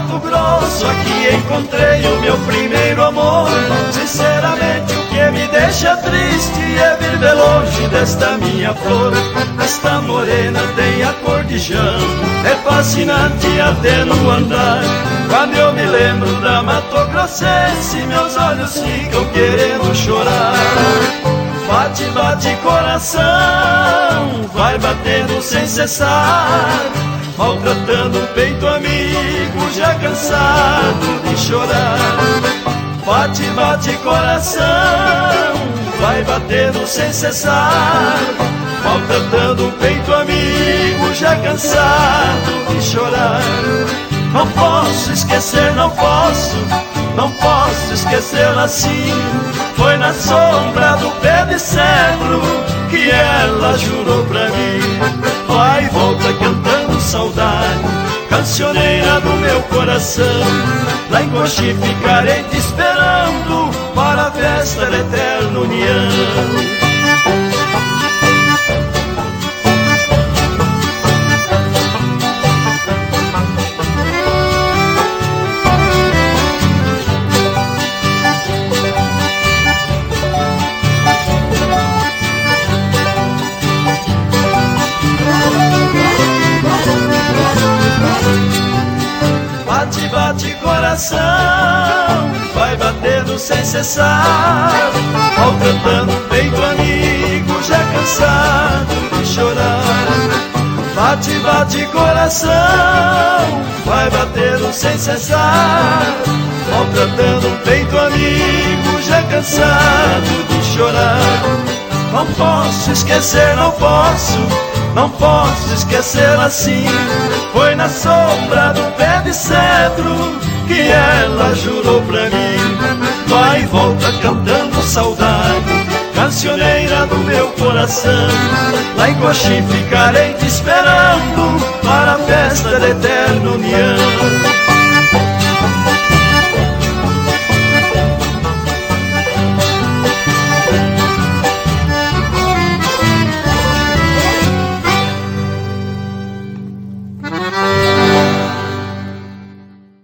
Mato Grosso, aqui encontrei o meu primeiro amor. Sinceramente o que me deixa triste é viver longe desta minha flor. Esta morena tem a cor de jambo, é fascinante até no andar. Quando eu me lembro da Mato Grossense, meus olhos ficam querendo chorar. Bate, bate coração, vai batendo sem cessar, maltratando o peito amigo, já cansado de chorar. Bate, bate coração, vai batendo sem cessar, maltratando o peito amigo, já cansado de chorar. Não posso esquecer, não posso esquecê-la assim. Foi na sombra do pé de cedro que ela jurou pra mim. Vai e volta cantando saudade, cancioneira do meu coração. Lá em Coxi ficarei te esperando para a festa da eterna união. Bate, bate coração, vai batendo sem cessar, maltratando o peito amigo, já cansado de chorar. Bate, bate coração, vai batendo sem cessar, maltratando o peito amigo, já cansado de chorar. Não posso esquecer, não posso esquecer assim. Foi na sombra do pé de cedro que ela jurou pra mim. Vai e volta cantando saudade, cancioneira do meu coração. Lá em Coxi ficarei te esperando para a festa da eterna união.